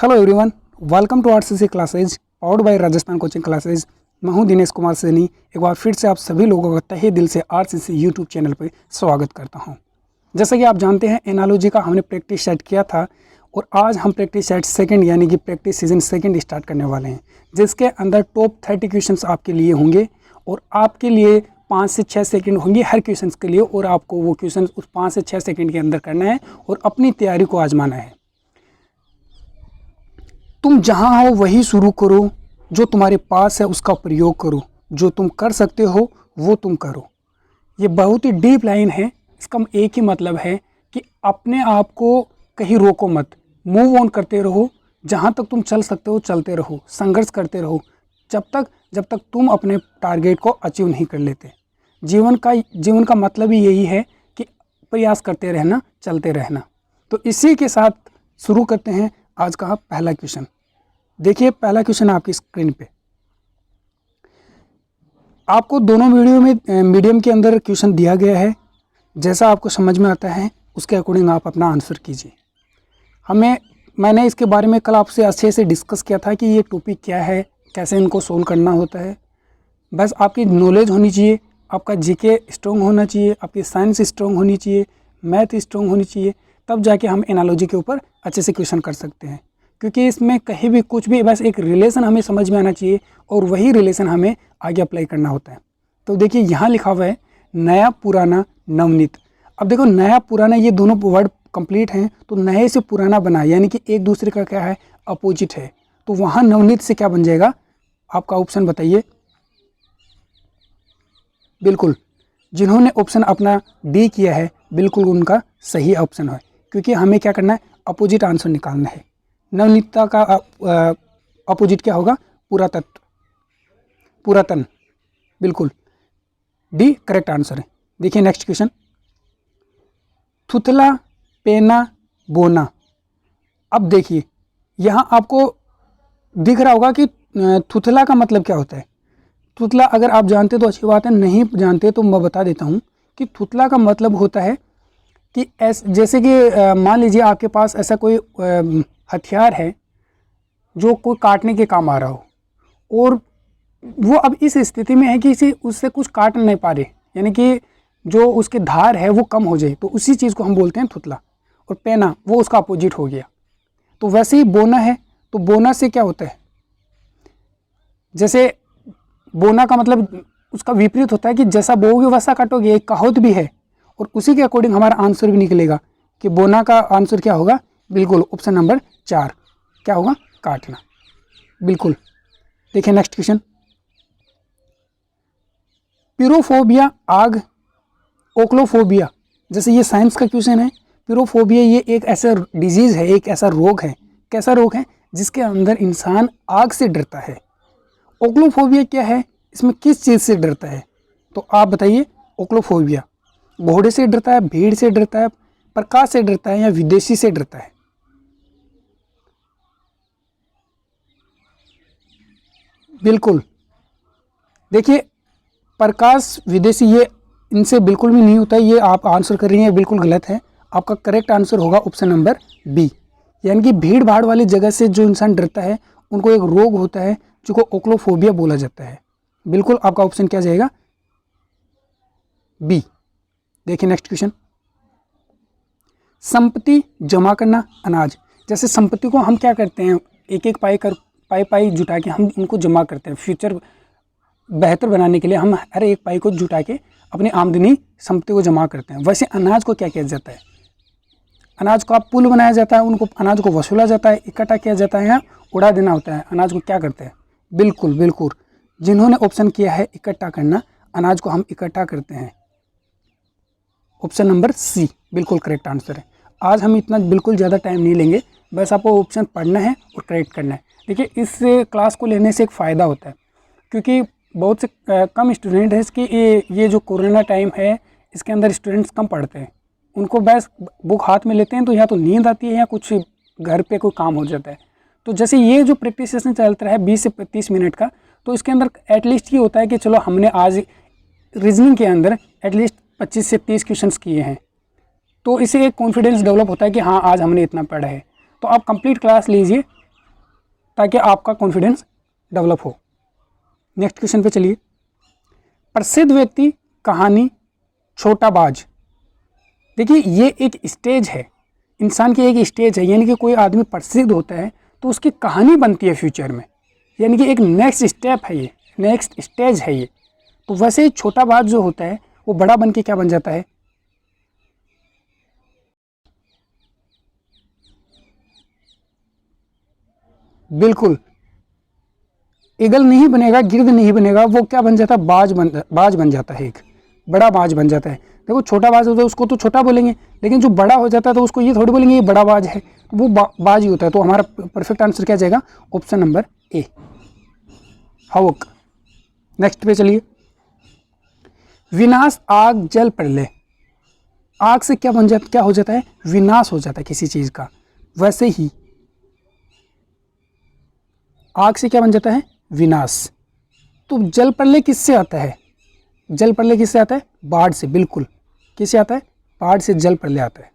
Hello everyone, welcome to RCC classes powered by Rajasthan coaching classes. मैं हूं दिनेश कुमार सैनी। एक बार फिर से आप सभी लोगों का तहे दिल से आरसीसी यूट्यूब चैनल पर स्वागत करता हूं। जैसा कि आप जानते हैं, एनालॉजी का हमने प्रैक्टिस सेट किया था और आज हम प्रैक्टिस सेट सेकंड यानी कि प्रैक्टिस सीजन सेकंड स्टार्ट करने वाले हैं, जिसके अंदर टॉप 30 क्वेश्चंस आपके लिए होंगे और आपके लिए 5 से 6 सेकंड होंगे हर क्वेश्चन के लिए, और आपको वो क्वेश्चन उस 5 से 6 सेकंड के अंदर करना है और अपनी तैयारी को आजमाना है। तुम जहाँ हो वही शुरू करो, जो तुम्हारे पास है उसका प्रयोग करो, जो तुम कर सकते हो वो तुम करो। ये बहुत ही डीप लाइन है। इसका एक ही मतलब है कि अपने आप को कहीं रोको मत, मूव ऑन करते रहो। जहाँ तक तुम चल सकते हो चलते रहो, संघर्ष करते रहो जब तक तुम अपने टारगेट को अचीव नहीं कर लेते। जीवन का मतलब ही यही है कि प्रयास करते रहना, चलते रहना। तो इसी के साथ शुरू करते हैं आज का पहला क्वेश्चन। देखिए, पहला क्वेश्चन आपकी स्क्रीन पे। आपको दोनों वीडियो में मीडियम के अंदर क्वेश्चन दिया गया है। जैसा आपको समझ में आता है उसके अकॉर्डिंग आप अपना आंसर कीजिए। मैंने इसके बारे में कल आपसे अच्छे से डिस्कस किया था कि ये टॉपिक क्या है, कैसे इनको सोल्व करना होता है। बस आपकी नॉलेज होनी चाहिए, आपका जीके स्ट्रॉन्ग होना चाहिए, आपकी साइंस स्ट्रॉन्ग होनी चाहिए, मैथ स्ट्रॉन्ग होनी चाहिए, तब जाके हम एनालॉजी के ऊपर अच्छे से क्वेश्चन कर सकते हैं। क्योंकि इसमें कहीं भी कुछ भी, बस एक रिलेशन हमें समझ में आना चाहिए और वही रिलेशन हमें आगे अप्लाई करना होता है। तो देखिए, यहाँ लिखा हुआ है नया, पुराना, नवनीत। अब देखो, नया पुराना ये दोनों वर्ड कंप्लीट हैं, तो नए से पुराना बना यानी कि एक दूसरे का क्या है, अपोजिट है। तो वहाँ नवनीत से क्या बन जाएगा, आपका ऑप्शन बताइए। बिल्कुल, जिन्होंने ऑप्शन अपना डी किया है बिल्कुल उनका सही ऑप्शन है, क्योंकि हमें क्या करना है, अपोजिट आंसर निकालना है। नवनीतता का अपोजिट क्या होगा, पुरातत्व, पुरातन। बिल्कुल, डी करेक्ट आंसर है। देखिए नेक्स्ट क्वेश्चन, थुथला, पेना, बोना। अब देखिए, यहाँ आपको दिख रहा होगा कि थुथला का मतलब क्या होता है। थुथला अगर आप जानते तो अच्छी बात है, नहीं जानते तो मैं बता देता हूँ कि थुथला का मतलब होता है कि जैसे कि मान लीजिए आपके पास ऐसा कोई हथियार है जो कोई काटने के काम आ रहा हो, और वो अब इस स्थिति में है कि उससे कुछ काट नहीं पा रहे, यानी कि जो उसके धार है वो कम हो जाए, तो उसी चीज़ को हम बोलते हैं थुथला। और पेना वो उसका अपोजिट हो गया। तो वैसे ही बोना है, तो बोना से क्या होता है, जैसे बोना का मतलब उसका विपरीत होता है कि जैसा बोओगे वैसा काटोगे, एक कहावत भी है, और उसी के अकॉर्डिंग हमारा आंसर भी निकलेगा कि बोना का आंसर क्या होगा, बिल्कुल ऑप्शन नंबर 4 क्या होगा, काटना। बिल्कुल। देखिए नेक्स्ट क्वेश्चन, पिरोफोबिया आग, ओक्लोफोबिया। जैसे ये साइंस का क्वेश्चन है। पिरोफोबिया ये एक ऐसा डिजीज़ है, एक ऐसा रोग है। कैसा रोग है, जिसके अंदर इंसान आग से डरता है। ओक्लोफोबिया क्या है, इसमें किस चीज़ से डरता है, तो आप बताइए। ओक्लोफोबिया घोड़े से डरता है, भीड़ से डरता है, प्रकाश से डरता है, या विदेशी से डरता है। बिल्कुल, देखिए प्रकाश, विदेशी, ये इनसे बिल्कुल भी नहीं होता है। ये आप आंसर कर रही हैं, बिल्कुल गलत है। आपका करेक्ट आंसर होगा ऑप्शन नंबर बी, यानी कि भीड़ भाड़ वाली जगह से जो इंसान डरता है उनको एक रोग होता है जो को ओक्लोफोबिया बोला जाता है। बिल्कुल, आपका ऑप्शन क्या जाएगा, बी। देखिए नेक्स्ट क्वेश्चन, संपत्ति जमा करना, अनाज। जैसे संपत्ति को हम क्या करते हैं, एक एक पाई जुटा के हम उनको जमा करते हैं। फ्यूचर बेहतर बनाने के लिए हम हर एक पाई को जुटा के अपनी आमदनी संपत्ति को जमा करते हैं। वैसे अनाज को क्या किया जाता है, अनाज का पुल बनाया जाता है, उनको अनाज को वसूला जाता है, इकट्ठा किया जाता है, या उड़ा देना होता है। अनाज को क्या करते हैं, बिल्कुल, जिन्होंने ऑप्शन किया है इकट्ठा करना, अनाज को हम इकट्ठा करते हैं। ऑप्शन नंबर सी बिल्कुल करेक्ट आंसर है। आज हम इतना बिल्कुल ज़्यादा टाइम नहीं लेंगे, बस आपको ऑप्शन पढ़ना है और करेक्ट करना है। देखिए, इस क्लास को लेने से एक फ़ायदा होता है, क्योंकि बहुत से कम स्टूडेंट है कि ये जो कोरोना टाइम है इसके अंदर स्टूडेंट्स कम पढ़ते हैं। उनको बस बुक हाथ में लेते हैं तो या तो नींद आती है या कुछ घर पे कोई काम हो जाता है। तो जैसे ये जो प्रैक्टिस सेशन चलता है 20 से 30 मिनट का, तो इसके अंदर एटलीस्ट ये होता है कि चलो हमने आज रीजनिंग के अंदर एटलीस्ट 25 से 30 क्वेश्चंस किए हैं, तो इससे एक कॉन्फिडेंस डेवलप होता है कि हाँ आज हमने इतना पढ़ा है। तो आप कंप्लीट क्लास लीजिए, ताकि आपका कॉन्फिडेंस डेवलप हो। नेक्स्ट क्वेश्चन पे चलिए। प्रसिद्ध व्यक्ति, कहानी, छोटा बाज। देखिए ये एक स्टेज है, इंसान की एक स्टेज है, यानी कि कोई आदमी प्रसिद्ध होता है तो उसकी कहानी बनती है फ्यूचर में, यानी कि एक नेक्स्ट स्टेप है, ये नेक्स्ट स्टेज है ये। तो वैसे ही छोटा बाज जो होता है वो बड़ा बन के क्या बन जाता है? बिल्कुल, ईगल नहीं बनेगा, गिद्ध नहीं बनेगा, वो क्या बन जाता है? बाज बन जाता है, एक बड़ा बाज बन जाता है। देखो छोटा बाज होता है उसको तो छोटा बोलेंगे, लेकिन जो बड़ा हो जाता है तो उसको ये थोड़ी बोलेंगे ये बड़ा बाज है, वो बाज ही होता है। तो हमारा परफेक्ट आंसर क्या जाएगा? Option number A, havoc. Next पे चलिए। विनाश, आग, जल, प्रलय। आग से क्या बन जाता, क्या हो जाता है? विनाश हो जाता है किसी चीज का। वैसे ही आग से क्या बन जाता है? विनाश। तो जल प्रलय किससे आता है? जल प्रलय किससे आता है? बाढ़ से। बिल्कुल, किससे आता है? बाढ़ से जल प्रलय आता है।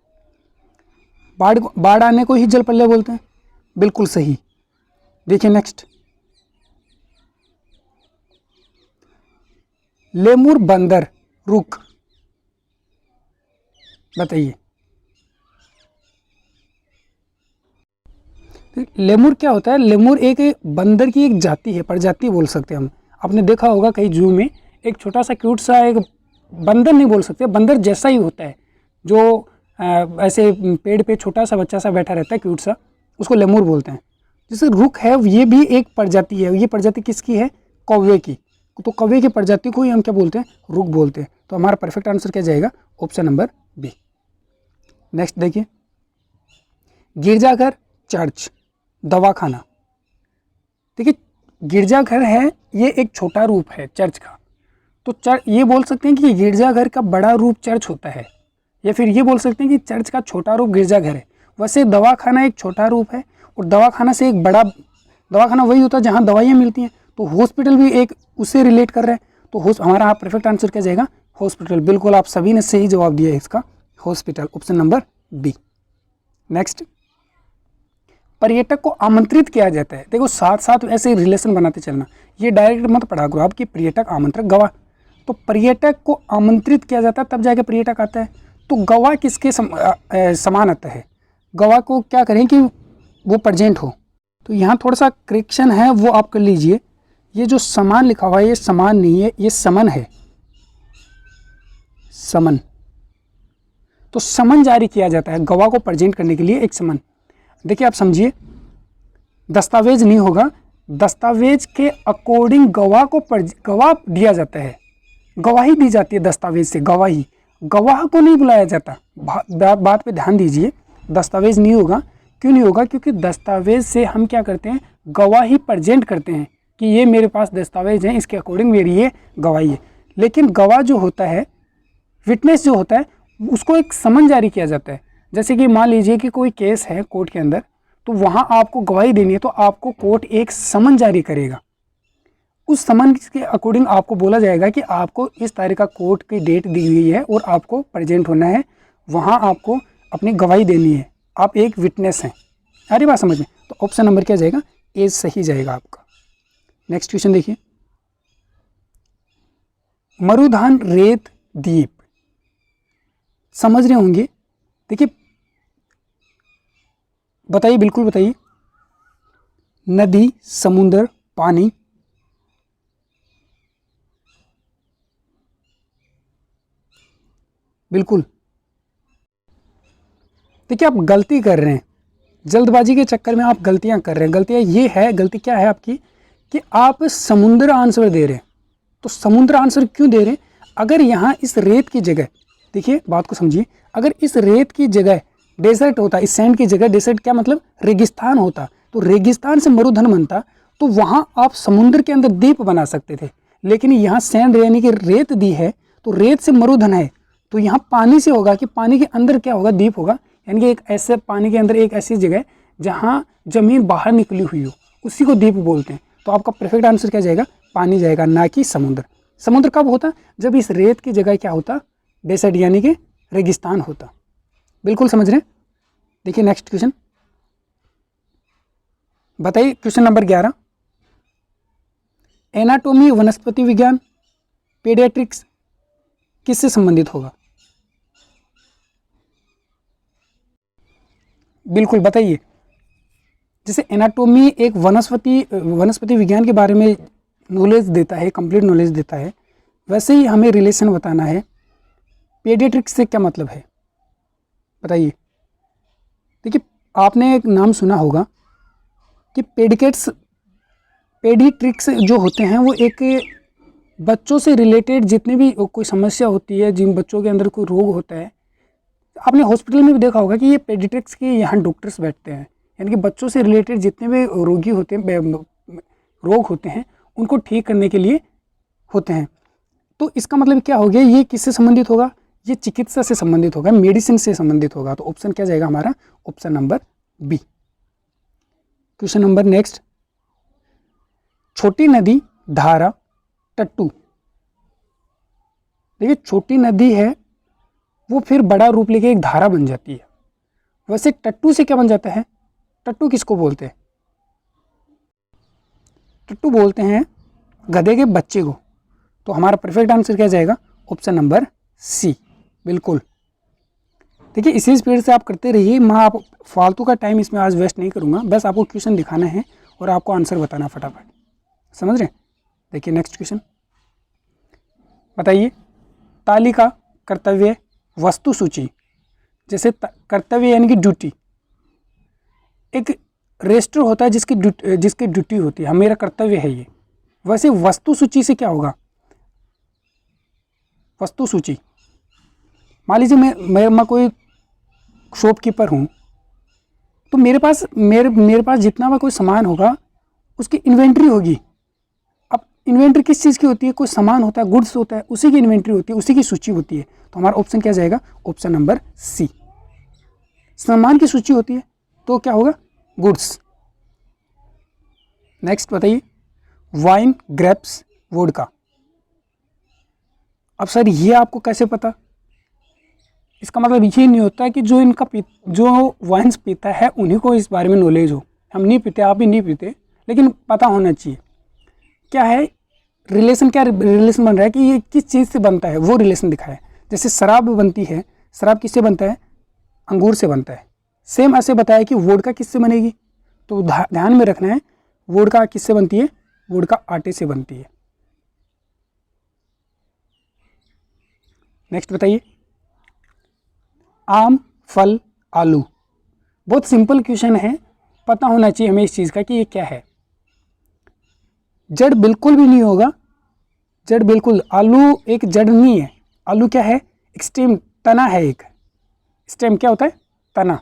बाढ़ आने को ही जल प्रलय बोलते हैं। बिल्कुल सही। देखिए नेक्स्ट, लेमुर, बंदर, रुक। बताइए लेमुर क्या होता है? लेमुर एक बंदर की एक जाति है, प्रजाति बोल सकते हैं हम। आपने देखा होगा कहीं जू में एक छोटा सा क्यूट सा एक बंदर, नहीं बोल सकते, बंदर जैसा ही होता है, जो ऐसे पेड़ पे छोटा सा बच्चा सा बैठा रहता है क्यूट सा, उसको लेमुर बोलते हैं। जैसे रुक है, ये भी एक प्रजाति है। ये प्रजाति किसकी है? कौवे की। तो कौवे की प्रजाति को ही हम क्या बोलते हैं? रुक बोलते हैं। तो हमारा परफेक्ट आंसर क्या जाएगा? Option number B. नेक्स्ट देखिए, गिरजाघर, चर्च, दवाखाना। देखिए गिरजाघर है, ये एक छोटा रूप है चर्च का। तो ये बोल सकते हैं कि गिरजाघर का बड़ा रूप चर्च होता है, या फिर ये बोल सकते हैं कि चर्च का छोटा रूप गिरजाघर है। वैसे दवाखाना एक छोटा रूप है, और दवाखाना से एक बड़ा, दवाखाना वही होता है जहाँ दवाइयाँ मिलती हैं। तो हॉस्पिटल भी एक उससे रिलेट कर रहे हैं। तो हमारा परफेक्ट आंसर क्या जाएगा? हॉस्पिटल। बिल्कुल, आप सभी ने सही जवाब दिया है इसका, hospital, option number B. Next, पर्यटक को आमंत्रित किया जाता है। देखो साथ साथ ऐसे रिलेशन बनाते चलना, ये डायरेक्ट मत पढ़ा करो आपकी पर्यटक, आमंत्रक, गवाह। तो पर्यटक को आमंत्रित किया जाता है तब जाके पर्यटक आता है। तो गवाह किसके समान आता है? गवाह को क्या करें कि वो प्रेजेंट हो। तो यहाँ थोड़ा सा करेक्शन है, वो आप कर लीजिए। ये जो समान लिखा हुआ है ये समान नहीं है, ये समन है, समन। तो समन जारी किया जाता है गवाह को प्रेजेंट करने के लिए, एक समन। देखिए आप समझिए, दस्तावेज नहीं होगा, दस्तावेज के अकॉर्डिंग गवाह को गवाह दिया जाता है, गवाही दी जाती है दस्तावेज से, गवाही। गवाह को नहीं बुलाया जाता। बात पे ध्यान दीजिए, दस्तावेज नहीं होगा। क्यों नहीं होगा? क्योंकि दस्तावेज से हम क्या करते हैं? गवाही प्रेजेंट करते हैं कि ये मेरे पास दस्तावेज हैं, इसके अकॉर्डिंग मेरी ये गवाही है। लेकिन गवाह जो होता है, विटनेस जो होता है, उसको एक समन जारी किया जाता है। जैसे कि मान लीजिए कि कोई केस है कोर्ट के अंदर, तो वहाँ आपको गवाही देनी है, तो आपको कोर्ट एक समन जारी करेगा। उस समन के अकॉर्डिंग आपको बोला जाएगा कि आपको इस तारीख का कोर्ट की डेट दी हुई है और आपको प्रेजेंट होना है, वहाँ आपको अपनी गवाही देनी है, आप एक विटनेस हैं। अरे बात समझ में? तो ऑप्शन नंबर क्या जाएगा? ए सही जाएगा आपका। नेक्स्ट क्वेश्चन देखिए, मरुधान, रेत, द्वीप। समझ रहे होंगे। देखिए बताइए, बिल्कुल बताइए। नदी, समुद्र, पानी। बिल्कुल। देखिए आप गलती कर रहे हैं, जल्दबाजी के चक्कर में आप गलतियां कर रहे हैं। गलतियां ये है, गलती क्या है आपकी कि आप समुद्र आंसर दे रहे हैं। तो समुद्र आंसर क्यों दे रहे हैं? अगर यहाँ इस रेत की जगह, देखिए बात को समझिए, अगर इस रेत की जगह डेजर्ट होता, इस सैंड की जगह डेजर्ट, क्या मतलब? रेगिस्तान होता, तो रेगिस्तान से मरुधन बनता, तो वहाँ आप समुद्र के अंदर द्वीप बना सकते थे। लेकिन यहाँ सैंड यानी कि रेत दी है, तो रेत से मरुधन है, तो यहाँ पानी से होगा कि पानी के अंदर क्या होगा? द्वीप होगा। यानी कि एक ऐसे पानी के अंदर एक ऐसी जगह जहाँ जमीन बाहर निकली हुई हो, उसी को द्वीप बोलते हैं। तो आपका परफेक्ट आंसर क्या जाएगा? पानी जाएगा, ना कि समुद्र। समुद्र कब होता? जब इस रेत की जगह क्या होता? डेसर्ट यानी कि रेगिस्तान होता। बिल्कुल समझ रहे हैं। देखिए नेक्स्ट क्वेश्चन, बताइए क्वेश्चन नंबर 11, एनाटोमी वनस्पति विज्ञान पीडियाट्रिक्स किससे संबंधित होगा? बिल्कुल बताइए। जैसे एनाटोमी एक वनस्पति विज्ञान के बारे में नॉलेज देता है, कंप्लीट नॉलेज देता है, वैसे ही हमें रिलेशन बताना है। पीडियाट्रिक्स से क्या मतलब है बताइए। देखिए आपने एक नाम सुना होगा कि पेडिट्रिक्स जो होते हैं वो एक बच्चों से रिलेटेड जितने भी कोई समस्या होती है, जिन बच्चों के अंदर कोई रोग होता है, आपने हॉस्पिटल में भी देखा होगा कि ये पेडिट्रिक्स के यहाँ डॉक्टर्स बैठते हैं, यानी कि बच्चों से रिलेटेड जितने भी रोगी होते हैं, रोग होते हैं, उनको ठीक करने के लिए होते हैं। तो इसका मतलब क्या हो गया, ये किससे संबंधित होगा? ये चिकित्सा से संबंधित होगा, मेडिसिन से संबंधित होगा। तो ऑप्शन क्या जाएगा हमारा? Option number B. Question number next, छोटी नदी, धारा, टट्टू। देखिए छोटी नदी है वो फिर बड़ा रूप लेके एक धारा बन जाती है। वैसे टट्टू से क्या बन जाता है? टट्टू किसको बोलते हैं? टट्टू बोलते हैं गधे के बच्चे को। तो हमारा परफेक्ट आंसर क्या जाएगा? ऑप्शन नंबर सी, बिल्कुल। देखिए इसी स्पीड से आप करते रहिए, मैं आप फालतू का टाइम इसमें आज वेस्ट नहीं करूँगा, बस आपको क्वेश्चन दिखाना है और आपको आंसर बताना फटाफट, समझ रहे? देखिए नेक्स्ट क्वेश्चन बताइए, तालिका, कर्तव्य, वस्तु सूची। जैसे कर्तव्य यानी कि ड्यूटी, एक रजिस्टर होता है जिसकी ड्यूटी होती है, मेरा कर्तव्य है ये। वैसे वस्तु सूची से क्या होगा? वस्तु सूची, मान लीजिए मैं कोई शॉपकीपर हूँ, तो मेरे पास जितना भी कोई सामान होगा उसकी इन्वेंट्री होगी। अब इन्वेंट्री किस चीज़ की होती है? कोई सामान होता है, गुड्स होता है, उसी की इन्वेंट्री होती है, उसी की सूची होती है। तो हमारा ऑप्शन क्या जाएगा? ऑप्शन नंबर सी, सामान की सूची होती है तो क्या होगा? गुड्स। नेक्स्ट बताइए, वाइन, ग्रेप्स, वोडका। अब सर ये आपको कैसे पता? इसका मतलब ये नहीं होता कि जो वाइन्स पीता है उन्हीं को इस बारे में नॉलेज हो। हम नहीं पीते, आप भी नहीं पीते, लेकिन पता होना चाहिए क्या है रिलेशन, क्या रिलेशन बन रहा है कि ये किस चीज़ से बनता है, वो रिलेशन दिखाया है। जैसे शराब बनती है, शराब किससे बनता है? अंगूर से बनता है। सेम ऐसे बताया कि वोडका किससे बनेगी, तो ध्यान में रखना है वोडका किससे बनती है? वोडका आटे से बनती है। नेक्स्ट बताइए, आम, फल, आलू। बहुत सिंपल क्वेश्चन है, पता होना चाहिए हमें इस चीज़ का कि ये क्या है। जड़ बिल्कुल भी नहीं होगा, जड़ बिल्कुल, आलू एक जड़ नहीं है। आलू क्या है? एक स्टेम, तना है। एक स्टेम क्या होता है? तना।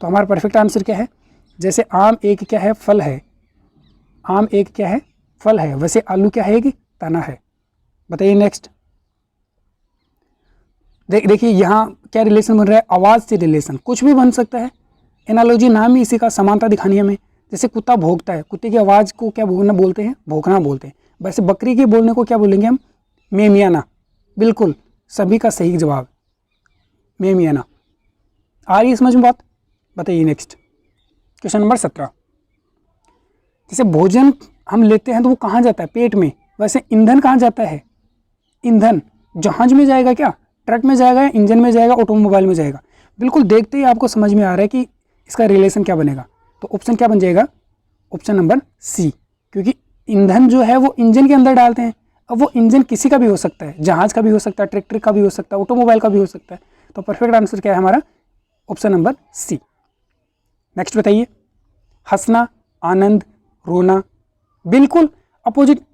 तो हमारा परफेक्ट आंसर क्या है? जैसे आम एक क्या है? फल है। आम एक क्या है? फल है। वैसे आलू क्या है? कि तना है। बताइए नेक्स्ट। देखिए यहाँ क्या रिलेशन बन रहा है? आवाज़ से रिलेशन, कुछ भी बन सकता है। एनालॉजी नाम ही इसी का, समानता दिखानी है हमें। जैसे कुत्ता भौंकता है, कुत्ते की आवाज़ को क्या बोलते हैं? भौंकना बोलते हैं। वैसे बकरी के बोलने को क्या बोलेंगे हम? मेमियाना। बिल्कुल, सभी का सही जवाब मेमियाना। आ रही है समझ में बात? बताइए नेक्स्ट। क्वेश्चन नंबर 17, जैसे भोजन हम लेते हैं तो वो कहाँ जाता है? पेट में। वैसे ईंधन कहाँ जाता है? ईंधन जहाज में जाएगा क्या? ट्रक में जाएगा? या इंजन में जाएगा? ऑटोमोबाइल में जाएगा? बिल्कुल देखते ही आपको समझ में आ रहा है कि इसका रिलेशन क्या बनेगा। तो ऑप्शन क्या बन जाएगा? ऑप्शन नंबर सी, क्योंकि ईंधन जो है वो इंजन के अंदर डालते हैं। अब वो इंजन किसी का भी हो सकता है, जहाज का भी हो सकता है, ट्रैक्टर का भी हो सकता है, ऑटोमोबाइल का भी हो सकता है। तो परफेक्ट आंसर क्या है हमारा? ऑप्शन नंबर सी। नेक्स्ट बताइए, हंसना, आनंद, रोना। बिल्कुल अपोजिट।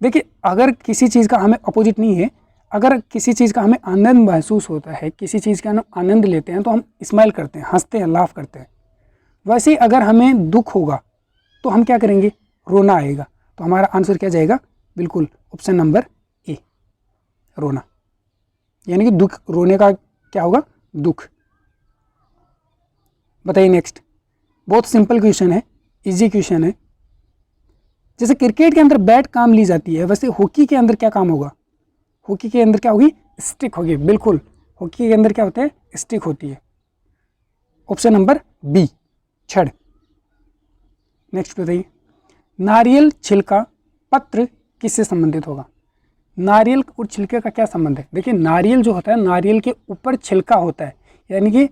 देखिए अगर किसी चीज़ का हमें अपोजिट नहीं है, अगर किसी चीज़ का हमें आनंद महसूस होता है, किसी चीज़ का हम आनंद लेते हैं तो हम स्माइल करते हैं, हंसते हैं, लाफ करते हैं। वैसे ही अगर हमें दुख होगा तो हम क्या करेंगे? रोना आएगा। तो हमारा आंसर क्या जाएगा? बिल्कुल ऑप्शन नंबर ए, रोना। यानी कि दुख, रोने का क्या होगा? दुख। बताइए नेक्स्ट। बहुत सिंपल क्वेश्चन है, इजी क्वेश्चन है। जैसे क्रिकेट के अंदर बैट काम ली जाती है, वैसे हॉकी के अंदर क्या काम होगा? हॉकी के अंदर क्या होगी? स्टिक होगी। बिल्कुल, हॉकी के अंदर क्या होता है? स्टिक होती है। ऑप्शन नंबर बी, छड़। नेक्स्ट बताइए, नारियल छिलका पत्र किससे संबंधित होगा? नारियल और छिलके का क्या संबंध है? देखिए, नारियल जो होता है, नारियल के ऊपर छिलका होता है, यानी कि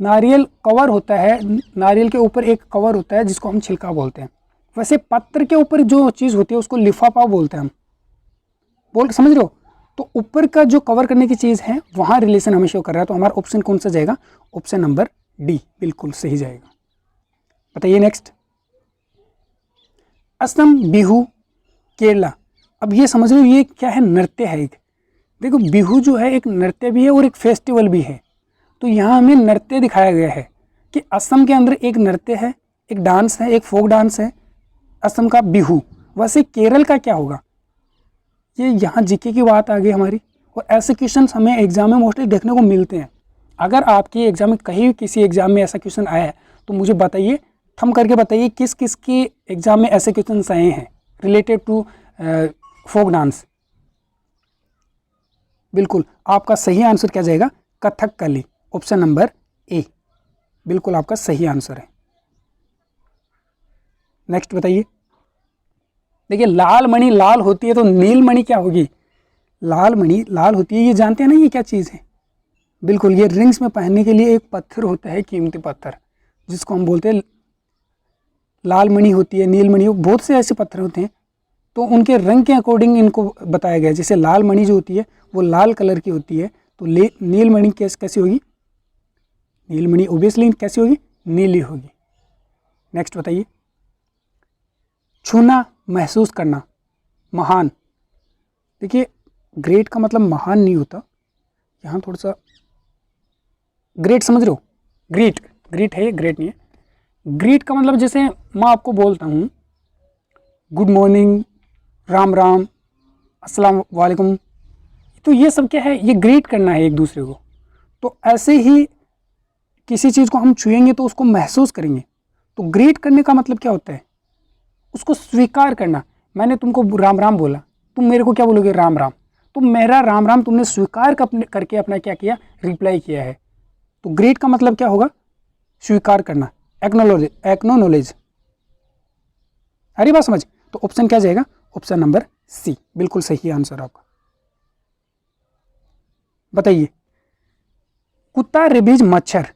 नारियल कवर होता है, नारियल के ऊपर एक कवर होता है जिसको हम छिलका बोलते हैं। वैसे पत्र के ऊपर जो चीज़ होती है उसको लिफाफा बोलते हैं हम, समझ रहे हो? तो ऊपर का जो कवर करने की चीज़ है वहाँ रिलेशन हमें शो कर रहा है, तो हमारा ऑप्शन कौन सा जाएगा? ऑप्शन नंबर डी बिल्कुल सही जाएगा। बताइए नेक्स्ट, असम, बिहू, केरला। अब ये समझ लो ये क्या है? नृत्य है एक। देखो, बिहू जो है एक नृत्य भी है और एक फेस्टिवल भी है। तो यहाँ हमें नृत्य दिखाया गया है कि असम के अंदर एक नृत्य है, एक डांस है, एक फोक डांस है, असम का बिहू। वैसे केरल का क्या होगा? ये यहाँ जीके की बात आ गई हमारी, और ऐसे क्वेश्चन हमें एग्जाम में मोस्टली देखने को मिलते हैं। अगर आपकी एग्जाम में कहीं किसी एग्जाम में ऐसा क्वेश्चन आया है तो मुझे बताइए, थम करके बताइए किस किस की एग्जाम में ऐसे क्वेश्चन आए हैं रिलेटेड टू फोक डांस। बिल्कुल आपका सही आंसर क्या जाएगा? कथकली, ऑप्शन नंबर ए बिल्कुल आपका सही आंसर है। नेक्स्ट बताइए, देखिए लाल मणि लाल होती है तो नील मणि क्या होगी? लाल मणि लाल होती है, ये जानते हैं ना ये क्या चीज़ है? बिल्कुल, ये रिंग्स में पहनने के लिए एक पत्थर होता है, कीमती पत्थर, जिसको हम बोलते हैं लाल मणि होती है, नील मणि, बहुत से ऐसे पत्थर होते हैं, तो उनके रंग के अकॉर्डिंग इनको बताया गया है। जैसे लाल मणि जो होती है वो लाल कलर की होती है, तो नील मणि कैसी होगी? नील मणि ओबियसली कैसी होगी? नीली होगी। नेक्स्ट बताइए, छूना, महसूस करना, महान। देखिए, ग्रेट का मतलब महान नहीं होता, यहाँ थोड़ा सा ग्रेट समझ रहे हो? ग्रीट है, ग्रेट नहीं है। ग्रीट का मतलब जैसे मैं आपको बोलता हूँ गुड मॉर्निंग, राम राम, अस्सलाम वालेकुम, तो ये सब क्या है? ये ग्रीट करना है एक दूसरे को। तो ऐसे ही किसी चीज़ को हम छुएंगे तो उसको महसूस करेंगे। तो ग्रीट करने का मतलब क्या होता है? उसको स्वीकार करना। मैंने तुमको राम राम बोला, तुम मेरे को क्या बोलोगे? राम राम। तो मेरा राम राम तुमने स्वीकार करके अपना क्या किया? रिप्लाई किया है। तो ग्रेट का मतलब क्या होगा? स्वीकार करना, एक्नोनॉलेज। हरी बात समझ? तो ऑप्शन क्या जाएगा? ऑप्शन नंबर सी बिल्कुल सही आंसर आपका। बताइए, कुत्ता, रेबीज, मच्छर।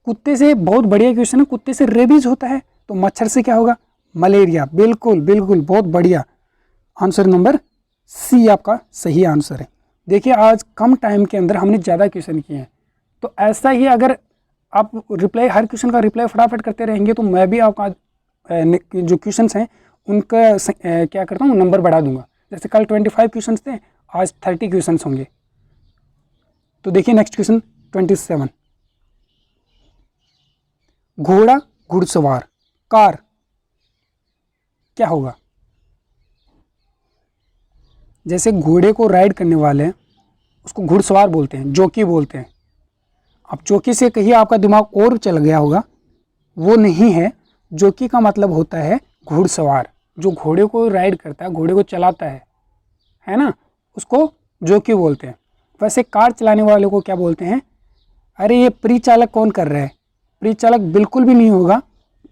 कुत्ते से बहुत बढ़िया क्वेश्चन है, कुत्ते से रेबीज होता है, तो मच्छर से क्या होगा? मलेरिया। बिल्कुल बिल्कुल बहुत बढ़िया, आंसर नंबर सी आपका सही आंसर है। देखिए, आज कम टाइम के अंदर हमने ज़्यादा क्वेश्चन किए हैं, तो ऐसा ही अगर आप रिप्लाई, हर क्वेश्चन का रिप्लाई फटाफट करते रहेंगे तो मैं भी आपका जो क्वेश्चन हैं उनका क्या करता हूँ, नंबर बढ़ा दूंगा। जैसे कल 25 क्वेश्चन थे, आज 30 क्वेश्चन होंगे। तो देखिए नेक्स्ट क्वेश्चन 27, घोड़ा, घुड़सवार, कार क्या होगा? जैसे घोड़े को राइड करने वाले हैं उसको घुड़सवार बोलते हैं, जोकी बोलते हैं। अब जोकी से कहीं आपका दिमाग और चल गया होगा, वो नहीं है। जोकी का मतलब होता है घुड़सवार, जो घोड़े को राइड करता है, घोड़े को चलाता है ना, उसको जोकी बोलते हैं। वैसे कार चलाने वाले को क्या बोलते हैं? अरे ये परिचालक कौन कर रहा है? परिचालक बिल्कुल भी नहीं होगा।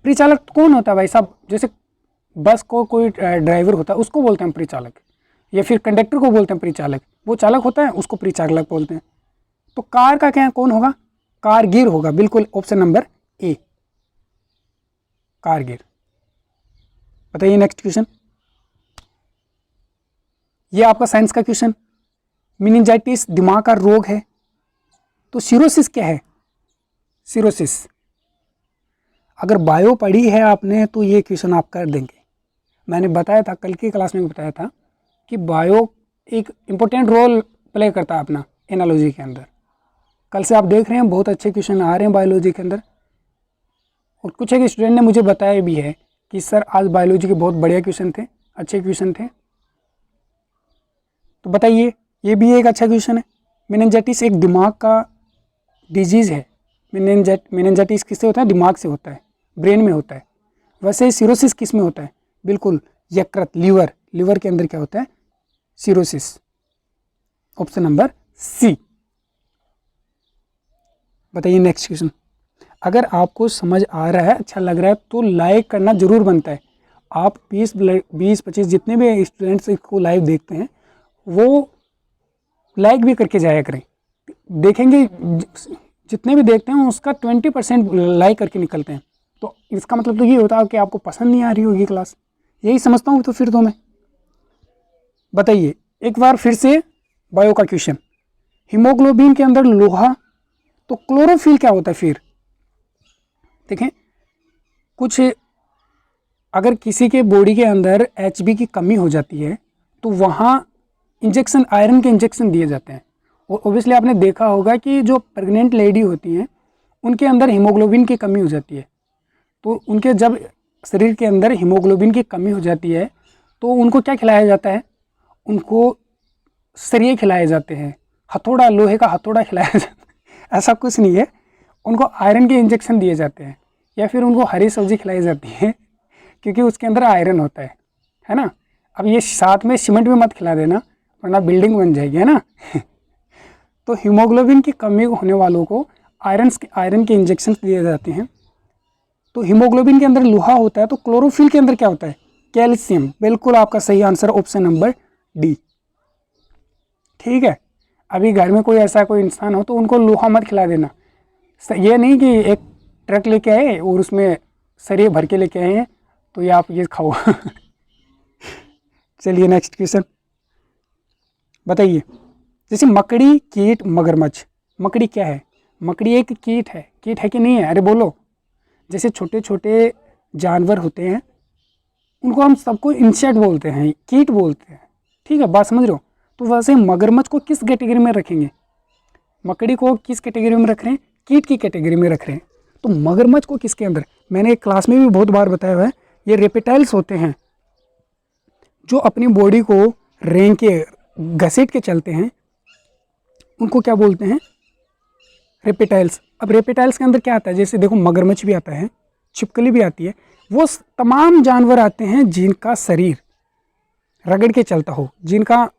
परिचालक कौन होता है भाई साहब? जैसे बस को कोई ड्राइवर होता है उसको बोलते हैं परिचालक, या फिर कंडक्टर को बोलते हैं परिचालक। वो चालक होता है उसको परिचालक बोलते हैं। तो कार का क्या कौन होगा? कारगिर होगा, बिल्कुल ऑप्शन नंबर ए, कारगिर। बताइए नेक्स्ट क्वेश्चन, ये आपका साइंस का क्वेश्चन। मेनिंजाइटिस दिमाग का रोग है, तो सिरोसिस क्या है? सिरोसिस अगर बायो पढ़ी है आपने तो ये क्वेश्चन आप कर देंगे। मैंने बताया था, कल की क्लास में बताया था कि बायो एक इम्पोर्टेंट रोल प्ले करता है अपना एनालॉजी के अंदर। कल से आप देख रहे हैं बहुत अच्छे क्वेश्चन आ रहे हैं बायोलॉजी के अंदर, और कुछ एक स्टूडेंट ने मुझे बताया भी है कि सर आज बायोलॉजी के बहुत बढ़िया क्वेश्चन थे, अच्छे क्वेश्चन थे। तो बताइए, ये भी एक अच्छा क्वेश्चन है। मेनिंजाइटिस एक दिमाग का डिजीज़ है। मेनिंजाइटिस किससे होता है? दिमाग से होता है, ब्रेन में होता है। वैसे सिरोसिस किस में होता है? बिल्कुल यकृत, लीवर के अंदर क्या होता है? Cirrhosis, option number C. बताइए नेक्स्ट क्वेश्चन, अगर आपको समझ आ रहा है, अच्छा लग रहा है, तो लाइक करना ज़रूर बनता है। आप 20-25 जितने भी स्टूडेंट्स इसको लाइव देखते हैं वो लाइक भी करके जाया करें। देखेंगे जितने भी देखते हैं उसका 20% लाइक करके निकलते हैं, तो इसका मतलब तो ये होता है कि आपको पसंद नहीं आ रही होगी क्लास, यही समझता हूँ। तो फिर तो मैं बताइए एक बार फिर से बायो का क्वेश्चन, हीमोग्लोबिन के अंदर लोहा, तो क्लोरोफिल क्या होता है फिर? देखें, कुछ अगर किसी के बॉडी के अंदर HB की कमी हो जाती है तो वहाँ इंजेक्शन, आयरन के इंजेक्शन दिए जाते हैं। और ओबियसली आपने देखा होगा कि जो प्रेग्नेंट लेडी होती हैं उनके अंदर हीमोग्लोबिन की कमी हो जाती है, तो उनके जब शरीर के अंदर हीमोग्लोबिन की कमी हो जाती है तो उनको क्या खिलाया जाता है? उनको सरिये खिलाए जाते हैं, हथौड़ा, लोहे का हथौड़ा खिलाया जाता है। ऐसा कुछ नहीं है, उनको आयरन के इंजेक्शन दिए जाते हैं, या फिर उनको हरी सब्जी खिलाई जाती है क्योंकि उसके अंदर आयरन होता है ना। अब ये साथ में सीमेंट भी मत खिला देना वरना बिल्डिंग बन जाएगी, है ना। तो हीमोग्लोबिन की कमी होने वालों को आयरन के इंजेक्शन दिए जाते हैं। तो हीमोग्लोबिन के अंदर लोहा होता है, तो क्लोरोफिल के अंदर क्या होता है? कैल्शियम। बिल्कुल आपका सही आंसर ऑप्शन नंबर डी। ठीक है, अभी घर में कोई ऐसा कोई इंसान हो तो उनको लोहा मत खिला देना। ये नहीं कि एक ट्रक लेके आए और उसमें सरिये भर के लेके आए हैं तो ये आप ये खाओ। चलिए नेक्स्ट क्वेश्चन बताइए, जैसे मकड़ी, कीट, मगरमच्छ। मकड़ी क्या है? मकड़ी एक कीट है कि नहीं है? अरे बोलो। जैसे छोटे छोटे जानवर होते हैं उनको हम सबको इंसेक्ट बोलते हैं, कीट बोलते हैं, ठीक है, बात समझ रहे हो। तो वैसे मगरमच्छ को किस कैटेगरी में रखेंगे? मकड़ी को किस कैटेगरी में रख रहे हैं? कीट की कैटेगरी में रख रहे हैं। तो मगरमच्छ को किसके अंदर? मैंने एक क्लास में भी बहुत बार बताया हुआ है, ये रेप्टाइल्स होते हैं जो अपनी बॉडी को रेंग के घसीट के चलते हैं, उनको क्या बोलते हैं? रेप्टाइल्स। अब रेप्टाइल्स के अंदर क्या आता है? जैसे देखो मगरमच्छ भी आता है, छिपकली भी आती है, वो तमाम जानवर आते हैं जिनका शरीर रगड़ के चलता हो, जिनका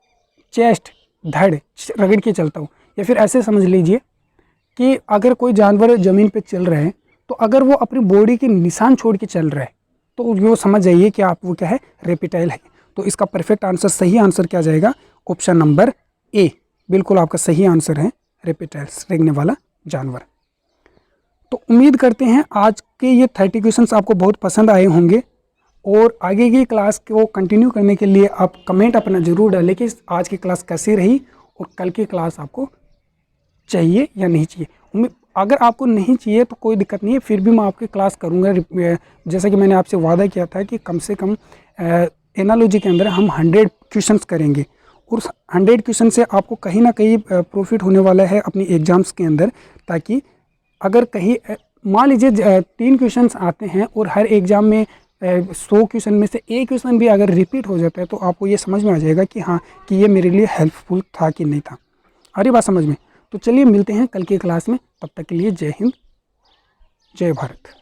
चेस्ट, धड़ रगड़ के चलता हो। या फिर ऐसे समझ लीजिए कि अगर कोई जानवर ज़मीन पे चल रहा है तो अगर वो अपनी बॉडी के निशान छोड़ के चल रहा है तो वो समझ जाइए कि आप वो क्या है? रेप्टाइल है। तो इसका परफेक्ट आंसर, सही आंसर क्या जाएगा? ऑप्शन नंबर ए। बिल्कुल आपका सही आंसर है रेप्टाइल्स, रेंगने वाला जानवर। तो उम्मीद करते हैं आज के ये 30 क्वेश्चंस आपको बहुत पसंद आए होंगे, और आगे की क्लास को कंटिन्यू करने के लिए आप कमेंट अपना ज़रूर डालें कि आज की क्लास कैसी रही और कल की क्लास आपको चाहिए या नहीं चाहिए। अगर आपको नहीं चाहिए तो कोई दिक्कत नहीं है, फिर भी मैं आपकी क्लास करूँगा। जैसा कि मैंने आपसे वादा किया था कि कम से कम एनालॉजी के अंदर हम 100 क्वेश्चंस करेंगे, और 100 क्वेश्चन से आपको कहीं ना कहीं प्रॉफिट होने वाला है अपनी एग्ज़ाम्स के अंदर। ताकि अगर कहीं मान लीजिए 3 क्वेश्चंस आते हैं और हर एग्ज़ाम में 100 क्वेश्चन में से एक क्वेश्चन भी अगर रिपीट हो जाता है तो आपको ये समझ में आ जाएगा कि हाँ, कि ये मेरे लिए हेल्पफुल था कि नहीं था। आ रही बात समझ में? तो चलिए मिलते हैं कल की क्लास में, तब तक के लिए जय हिंद, जय भारत।